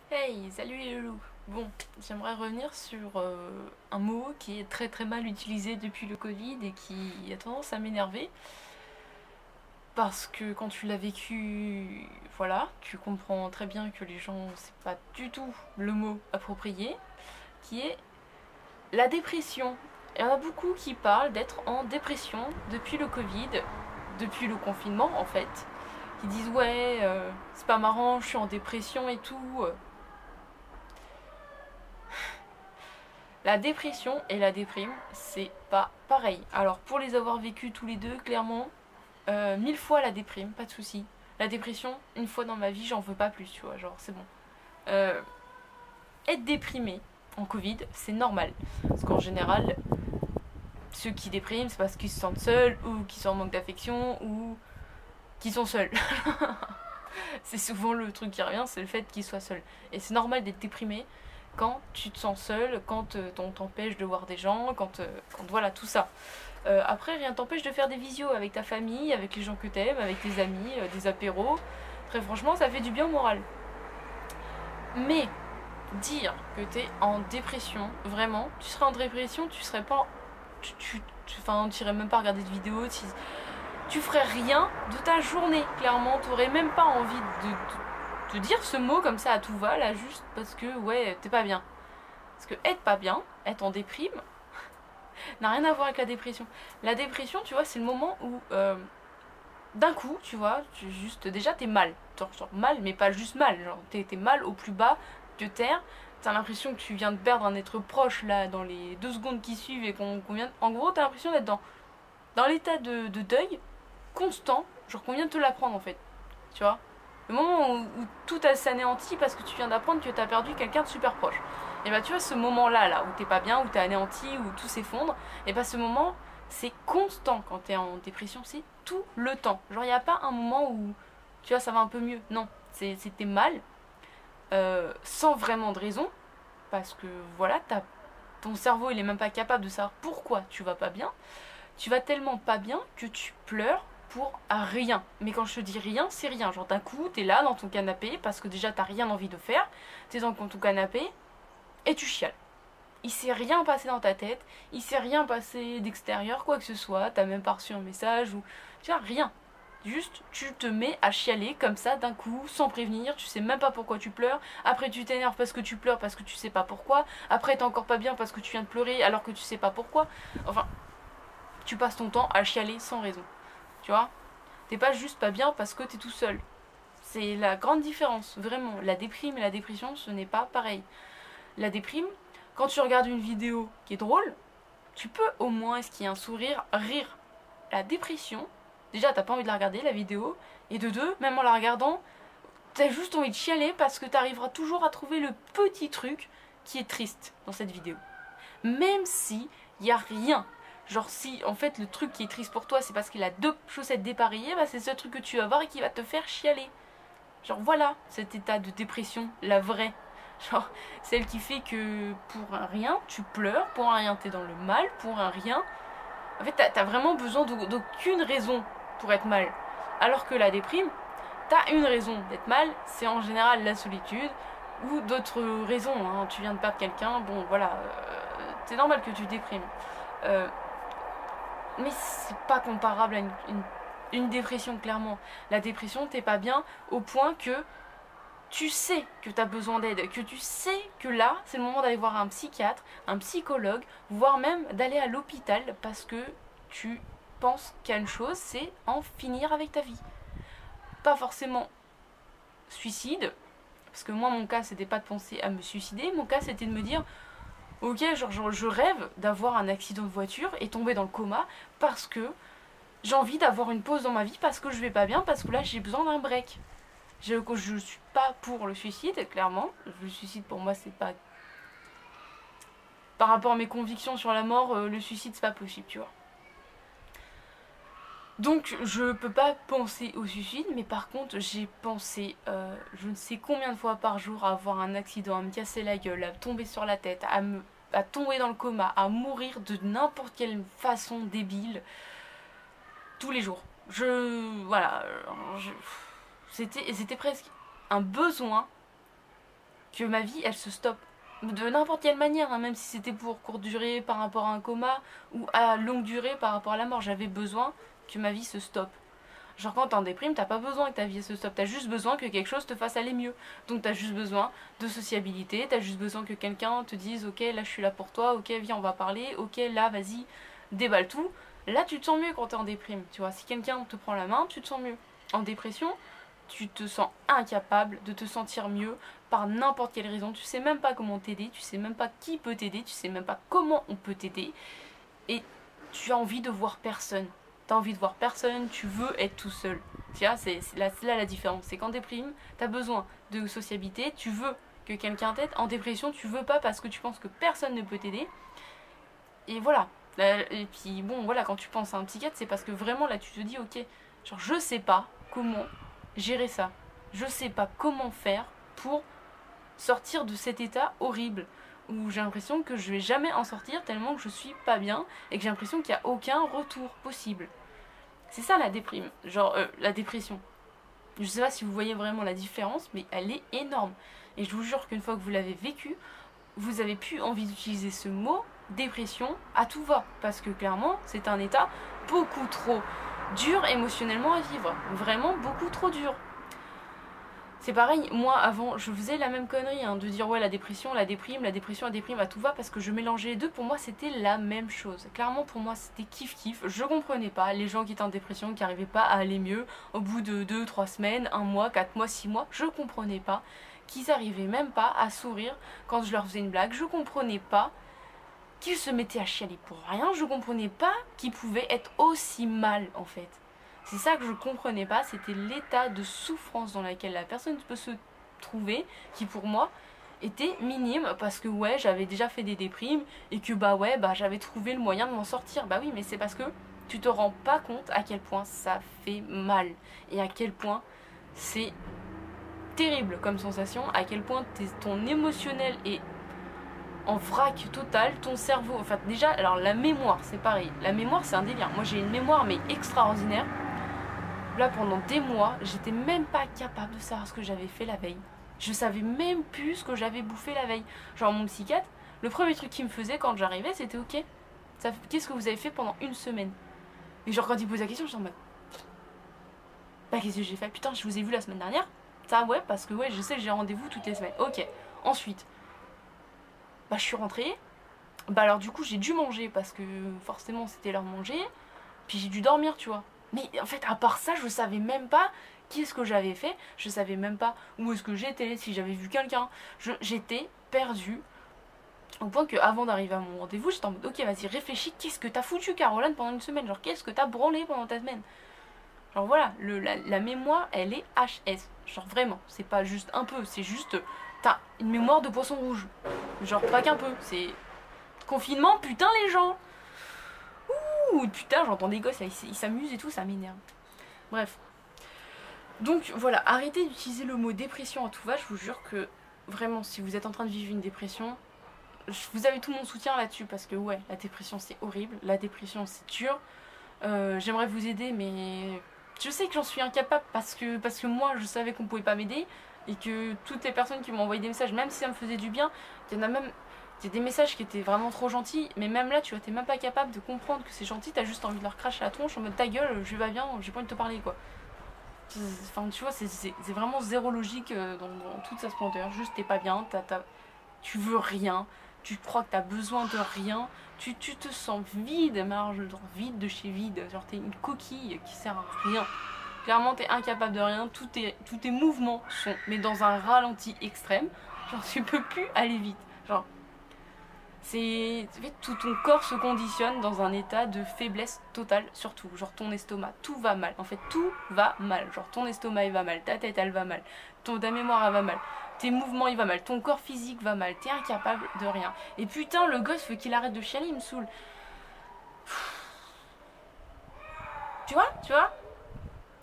Hey, salut les loulous. Bon, j'aimerais revenir sur un mot qui est très très mal utilisé depuis le Covid et qui a tendance à m'énerver. Parce que quand tu l'as vécu, voilà, tu comprends très bien que les gens, c'est pas du tout le mot approprié, qui est la dépression. Il y en a beaucoup qui parlent d'être en dépression depuis le Covid, depuis le confinement en fait, qui disent ouais, c'est pas marrant, je suis en dépression et tout. La dépression et la déprime, c'est pas pareil. Alors pour les avoir vécus tous les deux, clairement, 1000 fois la déprime, pas de souci. La dépression, une fois dans ma vie, j'en veux pas plus, tu vois, genre c'est bon. Euh, Être déprimé en Covid, c'est normal. Parce qu'en général, ceux qui dépriment, c'est parce qu'ils se sentent seuls, ou qu'ils sont en manque d'affection, ou qu'ils sont seuls. C'est souvent le truc qui revient, c'est le fait qu'ils soient seuls. Et c'est normal d'être déprimé quand tu te sens seul, quand on t'empêche de voir des gens, quand voilà, tout ça. Après, rien t'empêche de faire des visios avec ta famille, avec les gens que t'aimes, avec tes amis, des apéros. Très franchement, ça fait du bien au moral. Mais dire que t'es en dépression, vraiment, tu serais en dépression, tu serais pas. Enfin, tu irais même pas regarder de vidéos, tu ferais rien de ta journée, clairement. T'aurais même pas envie de dire ce mot comme ça à tout va, là, juste parce que, ouais, t'es pas bien. Parce que être pas bien, être en déprime, n'a rien à voir avec la dépression. La dépression, tu vois, c'est le moment où, d'un coup, tu vois, déjà t'es mal. Genre mal, mais pas juste mal. Genre, t'es mal au plus bas de terre. T'as l'impression que tu viens de perdre un être proche, là, dans les 2 secondes qui suivent et qu'on vient. En gros, t'as l'impression d'être dans l'état de deuil constant, genre qu'on vient de te l'apprendre en fait, tu vois. Le moment où tout s'anéantit parce que tu viens d'apprendre que t'as perdu quelqu'un de super proche. Et bah tu vois ce moment-là, là, où t'es pas bien, où t'es anéanti, où tout s'effondre, et bah ce moment, c'est constant quand t'es en dépression, c'est tout le temps. Genre y a pas un moment où, tu vois, ça va un peu mieux. Non, t'es mal, sans vraiment de raison, parce que voilà, ton cerveau il est même pas capable de savoir pourquoi tu vas pas bien. Tu vas tellement pas bien que tu pleures pour rien. Mais quand je te dis rien, c'est rien. Genre d'un coup, t'es là dans ton canapé parce que déjà t'as rien envie de faire. T'es dans ton canapé et tu chiales. Il s'est rien passé dans ta tête, il s'est rien passé d'extérieur, quoi que ce soit. T'as même pas reçu un message ou. Tu vois, rien. Juste, tu te mets à chialer comme ça d'un coup, sans prévenir, tu sais même pas pourquoi tu pleures. Après, tu t'énerves parce que tu pleures parce que tu sais pas pourquoi. Après, t'es encore pas bien parce que tu viens de pleurer alors que tu sais pas pourquoi. Enfin, tu passes ton temps à chialer sans raison. Tu vois. T'es pas juste pas bien parce que t'es tout seul. C'est la grande différence, vraiment. La déprime et la dépression, ce n'est pas pareil. La déprime, quand tu regardes une vidéo qui est drôle, tu peux au moins, est-ce qu'il y a un sourire, rire. La dépression, déjà t'as pas envie de la regarder la vidéo, et de deux, même en la regardant, t'as juste envie de chialer parce que t'arriveras toujours à trouver le petit truc qui est triste dans cette vidéo. Même si y a rien. Genre si en fait le truc qui est triste pour toi c'est parce qu'il a 2 chaussettes dépareillées, bah c'est ce truc que tu vas voir et qui va te faire chialer. Genre voilà cet état de dépression, la vraie. Genre celle qui fait que pour un rien tu pleures, pour un rien t'es dans le mal, pour un rien. En fait t'as vraiment besoin d'aucune raison pour être mal. Alors que la déprime, t'as une raison d'être mal, c'est en général la solitude ou d'autres raisons. Hein. Tu viens de perdre quelqu'un, bon voilà, c'est normal que tu déprimes. Euh, mais c'est pas comparable à une dépression, clairement. La dépression, t'es pas bien au point que tu sais que t'as besoin d'aide, que tu sais que là, c'est le moment d'aller voir un psychiatre, un psychologue, voire même d'aller à l'hôpital parce que tu penses qu'il y a une chose, c'est en finir avec ta vie. Pas forcément suicide, parce que moi, mon cas, c'était pas de penser à me suicider, mon cas, c'était de me dire ok, genre je rêve d'avoir un accident de voiture et tomber dans le coma parce que j'ai envie d'avoir une pause dans ma vie parce que je vais pas bien, parce que là j'ai besoin d'un break. Je suis pas pour le suicide, clairement. Le suicide pour moi c'est pas. Par rapport à mes convictions sur la mort, le suicide c'est pas possible, tu vois. Donc je peux pas penser au suicide, mais par contre j'ai pensé je ne sais combien de fois par jour à avoir un accident, à me casser la gueule, à tomber sur la tête, à tomber dans le coma, à mourir de n'importe quelle façon débile, tous les jours. Voilà, c'était presque un besoin que ma vie elle se stoppe. De n'importe quelle manière, hein, même si c'était pour courte durée par rapport à un coma ou à longue durée par rapport à la mort. J'avais besoin que ma vie se stoppe. Genre quand t'es en déprime, t'as pas besoin que ta vie se stoppe, t'as juste besoin que quelque chose te fasse aller mieux. Donc t'as juste besoin de sociabilité, t'as juste besoin que quelqu'un te dise ok là je suis là pour toi, ok viens on va parler, ok là vas-y déballe tout. Là tu te sens mieux quand t'es en déprime, tu vois, si quelqu'un te prend la main, tu te sens mieux. En dépression, tu te sens incapable de te sentir mieux par n'importe quelle raison, tu sais même pas comment t'aider, tu sais même pas qui peut t'aider, tu sais même pas comment on peut t'aider et tu as envie de voir personne. T'as envie de voir personne, tu veux être tout seul. Tu vois, c'est là la différence. C'est qu'en déprime, t'as besoin de sociabilité, tu veux que quelqu'un t'aide. En dépression, tu veux pas parce que tu penses que personne ne peut t'aider. Et voilà. Et puis bon, voilà, quand tu penses à un psychiatre, c'est parce que vraiment là, tu te dis, ok, genre je sais pas comment gérer ça. Je sais pas comment faire pour sortir de cet état horrible où j'ai l'impression que je vais jamais en sortir tellement que je suis pas bien et que j'ai l'impression qu'il n'y a aucun retour possible. C'est ça la déprime, genre la dépression. Je sais pas si vous voyez vraiment la différence, mais elle est énorme. Et je vous jure qu'une fois que vous l'avez vécu, vous avez plus envie d'utiliser ce mot dépression à tout va. Parce que clairement, c'est un état beaucoup trop dur émotionnellement à vivre. Vraiment beaucoup trop dur. C'est pareil, moi avant je faisais la même connerie hein, de dire ouais la dépression, la déprime, la dépression, la déprime à tout va parce que je mélangeais les deux, pour moi c'était la même chose. Clairement pour moi c'était kiff kiff, je comprenais pas les gens qui étaient en dépression, qui n'arrivaient pas à aller mieux au bout de 2-3 semaines, 1 mois, 4 mois, 6 mois, je comprenais pas qu'ils arrivaient même pas à sourire quand je leur faisais une blague, je comprenais pas qu'ils se mettaient à chialer pour rien, je comprenais pas qu'ils pouvaient être aussi mal en fait. C'est ça que je comprenais pas, c'était l'état de souffrance dans lequel la personne peut se trouver, qui pour moi était minime, parce que ouais, j'avais déjà fait des déprimes, et que bah ouais, bah j'avais trouvé le moyen de m'en sortir. Bah oui, mais c'est parce que tu te rends pas compte à quel point ça fait mal, et à quel point c'est terrible comme sensation, à quel point ton émotionnel est en vrac total, ton cerveau, enfin déjà, alors la mémoire, c'est pareil, la mémoire c'est un délire, moi j'ai une mémoire mais extraordinaire. Là pendant des mois, j'étais même pas capable de savoir ce que j'avais fait la veille. Je savais même plus ce que j'avais bouffé la veille. Genre mon psychiatre, le premier truc qu'il me faisait quand j'arrivais, c'était ok, qu'est-ce que vous avez fait pendant une semaine? Et genre quand il posait la question, je suis en mode bah qu'est-ce que j'ai fait? Putain, je vous ai vu la semaine dernière. Ça ouais, parce que ouais, je sais que j'ai rendez-vous toutes les semaines. Ok, ensuite, bah je suis rentrée. Bah alors du coup j'ai dû manger parce que forcément c'était l'heure de manger. Puis j'ai dû dormir, tu vois. Mais en fait, à part ça, je savais même pas qu'est-ce que j'avais fait. Je savais même pas où est-ce que j'étais, si j'avais vu quelqu'un. J'étais perdue. Au point qu'avant d'arriver à mon rendez-vous, j'étais en mode ok, vas-y, réfléchis. Qu'est-ce que t'as foutu, Caroline, pendant une semaine? Genre, qu'est-ce que t'as branlé pendant ta semaine? Genre, voilà, la mémoire, elle est HS. Genre, vraiment, c'est pas juste un peu, c'est juste. T'as une mémoire de poisson rouge. Genre, pas qu'un peu. C'est. Confinement, putain, les gens! Ouh, putain, j'entends des gosses, ils s'amusent et tout, ça m'énerve. Bref. Donc voilà, arrêtez d'utiliser le mot dépression à tout va. Je vous jure que vraiment, si vous êtes en train de vivre une dépression, vous avez tout mon soutien là-dessus. Parce que ouais, la dépression c'est horrible, la dépression c'est dur. J'aimerais vous aider, mais je sais que j'en suis incapable parce que moi je savais qu'on pouvait pas m'aider. Et que toutes les personnes qui m'ont envoyé des messages, même si ça me faisait du bien, il y en a même. Il y a des messages qui étaient vraiment trop gentils, mais même là, tu vois, t'es même pas capable de comprendre que c'est gentil, t'as juste envie de leur cracher la tronche en mode ta gueule, je vais bien, j'ai pas envie de te parler quoi. Enfin, tu vois, c'est vraiment zéro logique dans toute sa splendeur. Juste, t'es pas bien, tu veux rien, tu crois que t'as besoin de rien, tu te sens vide, marge, genre vide de chez vide, genre t'es une coquille qui sert à rien. Clairement, t'es incapable de rien, tous tes mouvements sont mais dans un ralenti extrême, genre tu peux plus aller vite, genre. Tout ton corps se conditionne dans un état de faiblesse totale, surtout. Genre ton estomac, tout va mal. En fait, tout va mal. Genre ton estomac, il va mal. Ta tête, elle va mal. Ta mémoire, elle va mal. Tes mouvements, il va mal. Ton corps physique va mal. T'es incapable de rien. Et putain, le gosse veut qu'il arrête de chialer, il me saoule. Tu vois?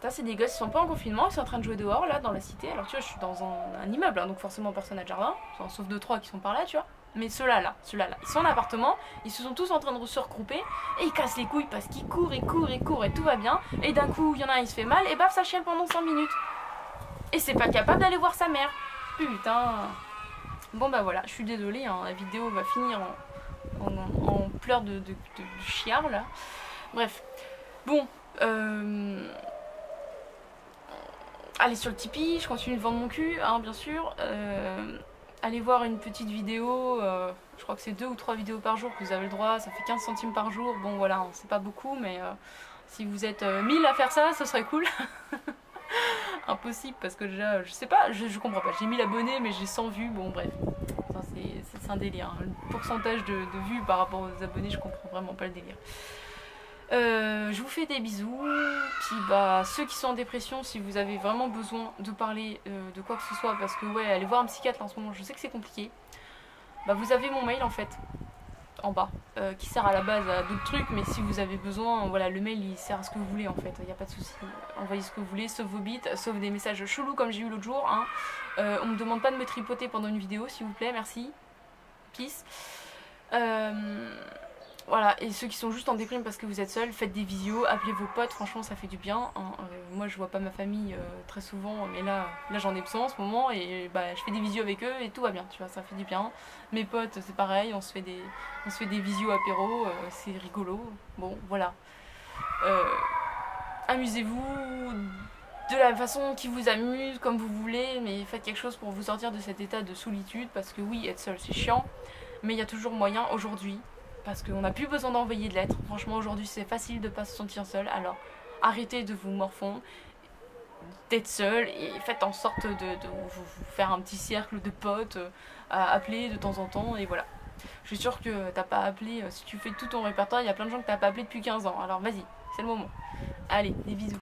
Ça, c'est des gosses qui sont pas en confinement. Ils sont en train de jouer dehors, là, dans la cité. Alors, tu vois, je suis dans un immeuble, hein, donc forcément, personne n'a de jardin. Sauf 2-3 qui sont par là, tu vois. Mais ceux-là, ils sont en appartement, ils se sont tous en train de se regrouper et ils cassent les couilles parce qu'ils courent et tout va bien. Et d'un coup, il y en a un, il se fait mal et baf, ça chiale pendant 5 minutes. Et c'est pas capable d'aller voir sa mère. Putain. Bon bah voilà, je suis désolée, hein, la vidéo va finir en pleurs de chiard là. Bref, bon, allez sur le Tipeee, je continue de vendre mon cul, hein, bien sûr. Allez voir une petite vidéo, je crois que c'est 2 ou 3 vidéos par jour que vous avez le droit, ça fait 15 centimes par jour. Bon voilà, hein, c'est pas beaucoup, mais si vous êtes 1000 à faire ça, ce serait cool. Impossible parce que déjà, je sais pas, je comprends pas. J'ai 1000 abonnés, mais j'ai 100 vues, bon bref. C'est un délire. Hein. Le pourcentage de vues par rapport aux abonnés, je comprends vraiment pas le délire. Je vous fais des bisous. Puis bah ceux qui sont en dépression, si vous avez vraiment besoin de parler de quoi que ce soit, parce que ouais, allez voir un psychiatre en ce moment, je sais que c'est compliqué. Bah vous avez mon mail en fait, en bas, qui sert à la base à d'autres trucs, mais si vous avez besoin, voilà, le mail il sert à ce que vous voulez en fait, il n'y a pas de souci. Envoyez ce que vous voulez, sauf vos bits, sauf des messages chelous comme j'ai eu l'autre jour. Hein. On me demande pas de me tripoter pendant une vidéo, s'il vous plaît, merci. Peace. Voilà, et ceux qui sont juste en déprime parce que vous êtes seul, faites des visios, appelez vos potes, franchement ça fait du bien. Hein. Moi je vois pas ma famille très souvent, mais là j'en ai besoin en ce moment et bah, je fais des visios avec eux et tout va bien, tu vois, ça fait du bien. Mes potes c'est pareil, on se fait des visios apéro, c'est rigolo. Bon voilà. Amusez-vous de la façon qui vous amuse, comme vous voulez, mais faites quelque chose pour vous sortir de cet état de solitude parce que oui, être seul c'est chiant, mais il y a toujours moyen aujourd'hui. Parce qu'on n'a plus besoin d'envoyer de lettres. Franchement, aujourd'hui, c'est facile de ne pas se sentir seul. Alors, arrêtez de vous morfondre, d'être seul et faites en sorte de vous faire un petit cercle de potes à appeler de temps en temps. Et voilà. Je suis sûre que t'as pas appelé, si tu fais tout ton répertoire, il y a plein de gens que t'as pas appelé depuis 15 ans. Alors, vas-y, c'est le moment. Allez, des bisous.